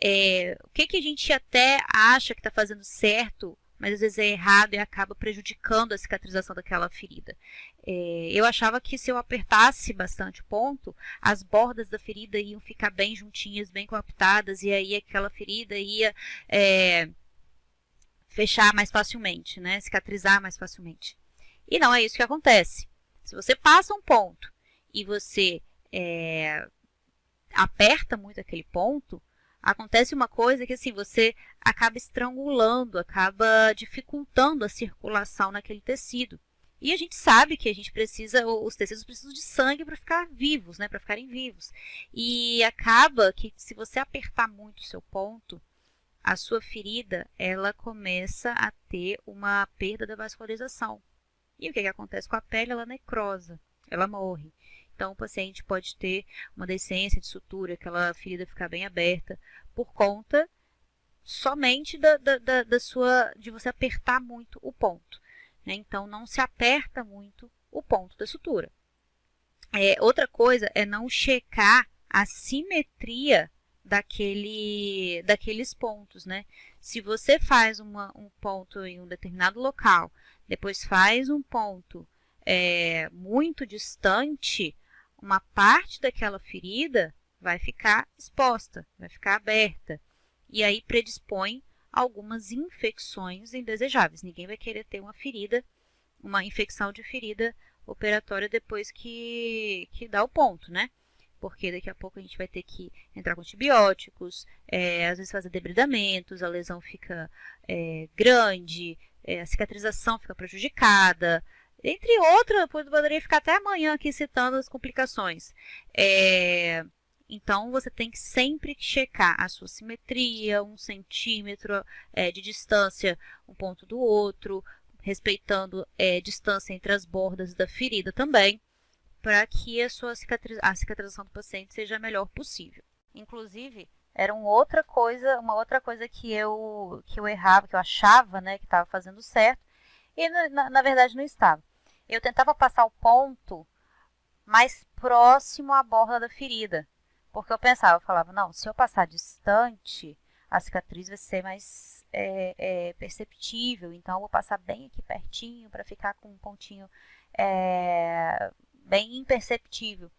O que a gente até acha que está fazendo certo, mas às vezes é errado e acaba prejudicando a cicatrização daquela ferida. Eu achava que se eu apertasse bastante o ponto, as bordas da ferida iam ficar bem juntinhas, bem coaptadas, e aí aquela ferida ia fechar mais facilmente, né? Cicatrizar mais facilmente. E não é isso que acontece. Se você passa um ponto e você aperta muito aquele ponto, acontece uma coisa que assim, você acaba estrangulando, acaba dificultando a circulação naquele tecido. E a gente sabe que a gente precisa, os tecidos precisam de sangue para ficar vivos, né, para ficarem vivos. E acaba que se você apertar muito o seu ponto, a sua ferida, ela começa a ter uma perda da vascularização. E o que acontece com a pele? Ela necrosa, ela morre. Então, o paciente pode ter uma deiscência de sutura, aquela ferida ficar bem aberta, por conta somente de você apertar muito o ponto. Né? Então, não se aperta muito o ponto da sutura. Outra coisa é não checar a simetria daqueles pontos. Né? Se você faz um ponto em um determinado local, depois faz um ponto muito distante, uma parte daquela ferida vai ficar exposta, vai ficar aberta. E aí predispõe algumas infecções indesejáveis. Ninguém vai querer ter uma infecção de ferida operatória depois que dá o ponto, né? Porque daqui a pouco a gente vai ter que entrar com antibióticos, às vezes fazer debridamentos, a lesão fica grande, a cicatrização fica prejudicada, entre outras, poderia ficar até amanhã aqui citando as complicações. Então, você tem que sempre checar a sua simetria, 1 centímetro de distância um ponto do outro, respeitando distância entre as bordas da ferida também, para que a cicatrização do paciente seja a melhor possível. Inclusive, era uma outra coisa que eu errava, que eu achava, né, que estava fazendo certo, e na verdade não estava. Eu tentava passar o ponto mais próximo à borda da ferida, porque eu falava, não, se eu passar distante, a cicatriz vai ser mais perceptível, então eu vou passar bem aqui pertinho para ficar com um pontinho bem imperceptível.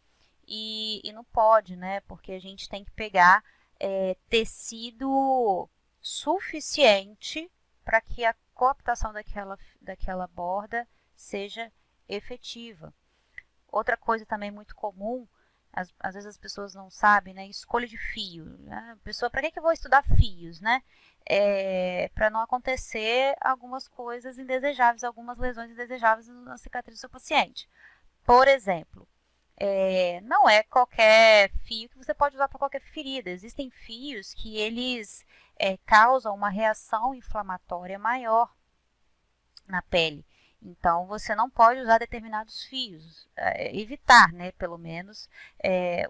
E não pode, né, porque a gente tem que pegar tecido suficiente para que a coaptação daquela borda seja efetiva. Outra coisa também muito comum, às vezes as pessoas não sabem, né? Escolha de fio. Né? Para que eu vou estudar fios, né? Para não acontecer algumas coisas indesejáveis, algumas lesões indesejáveis na cicatriz do seu paciente. Por exemplo, não é qualquer fio que você pode usar para qualquer ferida. Existem fios que eles causam uma reação inflamatória maior na pele. Então, você não pode usar determinados fios, evitar, né, pelo menos,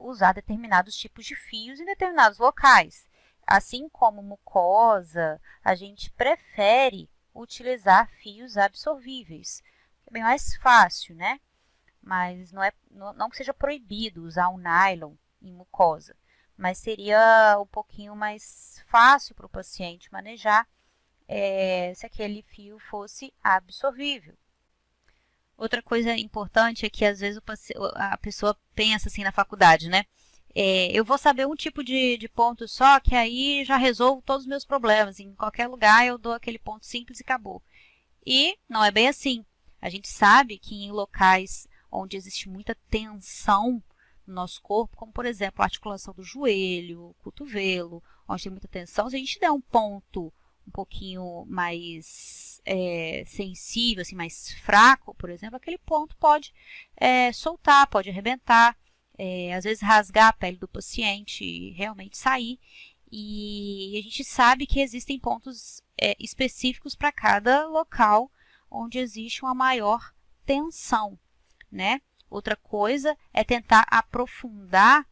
usar determinados tipos de fios em determinados locais. Assim como mucosa, a gente prefere utilizar fios absorvíveis, que é bem mais fácil, né? Mas não que seja proibido usar um nylon em mucosa, mas seria um pouquinho mais fácil para o paciente manejar se aquele fio fosse absorvível. Outra coisa importante é que às vezes a pessoa pensa assim na faculdade, né? Eu vou saber um tipo de ponto só, que aí já resolvo todos os meus problemas. Em qualquer lugar eu dou aquele ponto simples e acabou. E não é bem assim. A gente sabe que em locais onde existe muita tensão no nosso corpo, como por exemplo a articulação do joelho, cotovelo, onde tem muita tensão, se a gente der um ponto um pouquinho mais sensível, assim, mais fraco, por exemplo, aquele ponto pode soltar, pode arrebentar, às vezes rasgar a pele do paciente e realmente sair. E a gente sabe que existem pontos específicos para cada local onde existe uma maior tensão, né? Outra coisa é tentar aprofundar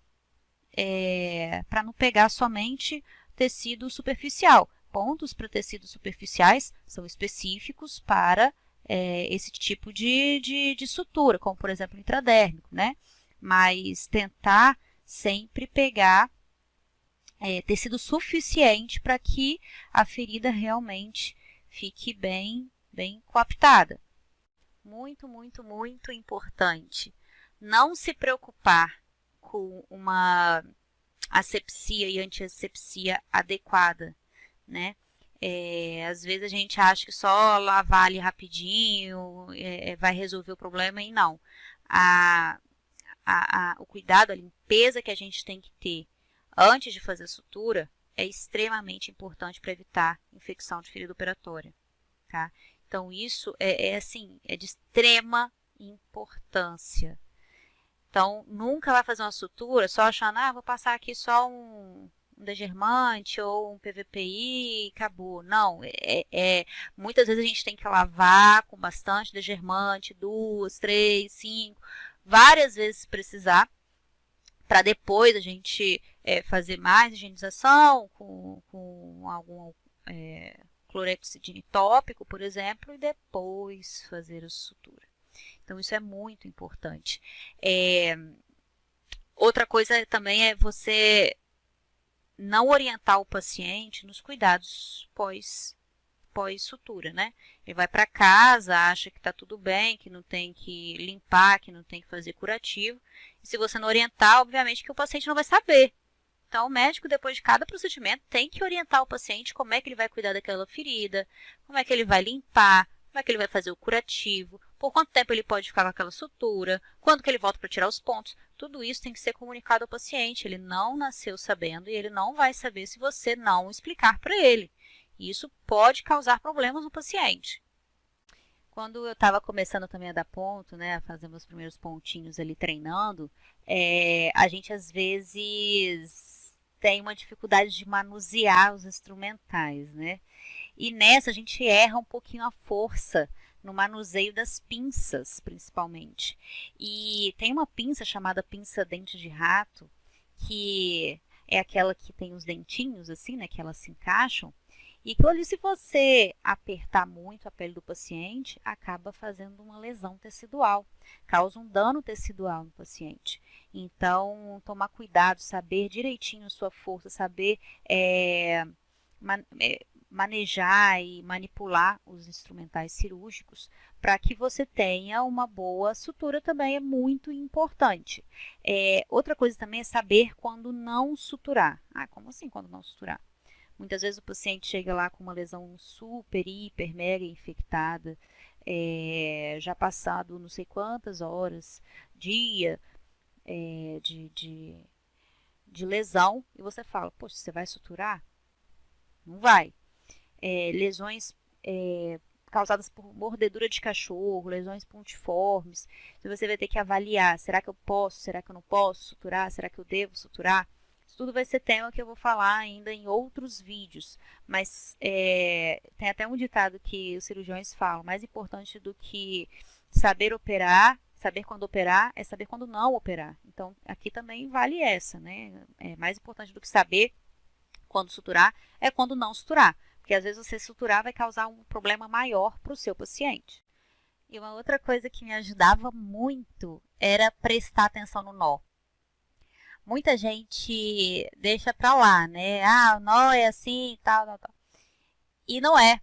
para não pegar somente tecido superficial. Pontos para tecidos superficiais são específicos para esse tipo de sutura, como por exemplo intradérmico, né? Mas tentar sempre pegar tecido suficiente para que a ferida realmente fique bem coaptada. Muito, muito, muito importante. Não se preocupar com uma asepsia e antiasepsia adequada, né? Às vezes a gente acha que só lavar ali rapidinho vai resolver o problema e não. O cuidado, a limpeza que a gente tem que ter antes de fazer a sutura é extremamente importante para evitar infecção de ferida operatória, tá? Então, isso é de extrema importância. Então, nunca vai fazer uma sutura só achando, vou passar aqui só um degermante ou um PVPI e acabou. Não, muitas vezes a gente tem que lavar com bastante degermante, 2, 3, 5, várias vezes se precisar, para depois a gente fazer mais higienização com algum clorexidine tópico, por exemplo, e depois fazer a sutura. Então, isso é muito importante. Outra coisa também é você não orientar o paciente nos cuidados pós-sutura, né? Ele vai para casa, acha que está tudo bem, que não tem que limpar, que não tem que fazer curativo. E se você não orientar, obviamente que o paciente não vai saber. Então, o médico, depois de cada procedimento, tem que orientar o paciente como é que ele vai cuidar daquela ferida, como é que ele vai limpar, como é que ele vai fazer o curativo, por quanto tempo ele pode ficar com aquela sutura, quando que ele volta para tirar os pontos. Tudo isso tem que ser comunicado ao paciente. Ele não nasceu sabendo e ele não vai saber se você não explicar para ele. Isso pode causar problemas no paciente. Quando eu estava começando também a dar ponto, né, a fazer meus primeiros pontinhos ali treinando, a gente às vezes tem uma dificuldade de manusear os instrumentais, né? E nessa a gente erra um pouquinho a força no manuseio das pinças, principalmente. E tem uma pinça chamada pinça dente de rato, que é aquela que tem os dentinhos assim, né, que elas se encaixam. E aquilo ali, se você apertar muito a pele do paciente, acaba fazendo uma lesão tecidual, causa um dano tecidual no paciente. Então, tomar cuidado, saber direitinho a sua força, saber manejar e manipular os instrumentais cirúrgicos para que você tenha uma boa sutura também é muito importante. Outra coisa também é saber quando não suturar. Como assim quando não suturar? Muitas vezes o paciente chega lá com uma lesão super, hiper, mega infectada, já passado não sei quantas horas, dia de lesão, e você fala, poxa, você vai suturar? Não vai. Lesões causadas por mordedura de cachorro, lesões pontiformes, você vai ter que avaliar, será que eu posso, será que eu não posso suturar, será que eu devo suturar? Isso tudo vai ser tema que eu vou falar ainda em outros vídeos, mas tem até um ditado que os cirurgiões falam, mais importante do que saber operar, saber quando operar, é saber quando não operar. Então, aqui também vale essa, né? Mais importante do que saber quando suturar, é quando não suturar. Porque às vezes você suturar vai causar um problema maior para o seu paciente. E uma outra coisa que me ajudava muito era prestar atenção no nó. Muita gente deixa para lá, né? O nó é assim, tal. E não é.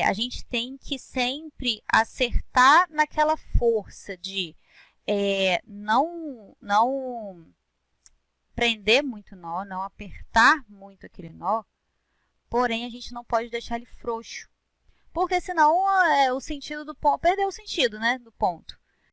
A gente tem que sempre acertar naquela força de não prender muito nó, não apertar muito aquele nó, porém a gente não pode deixar ele frouxo, porque senão o sentido do ponto, perdeu o sentido, né, do ponto.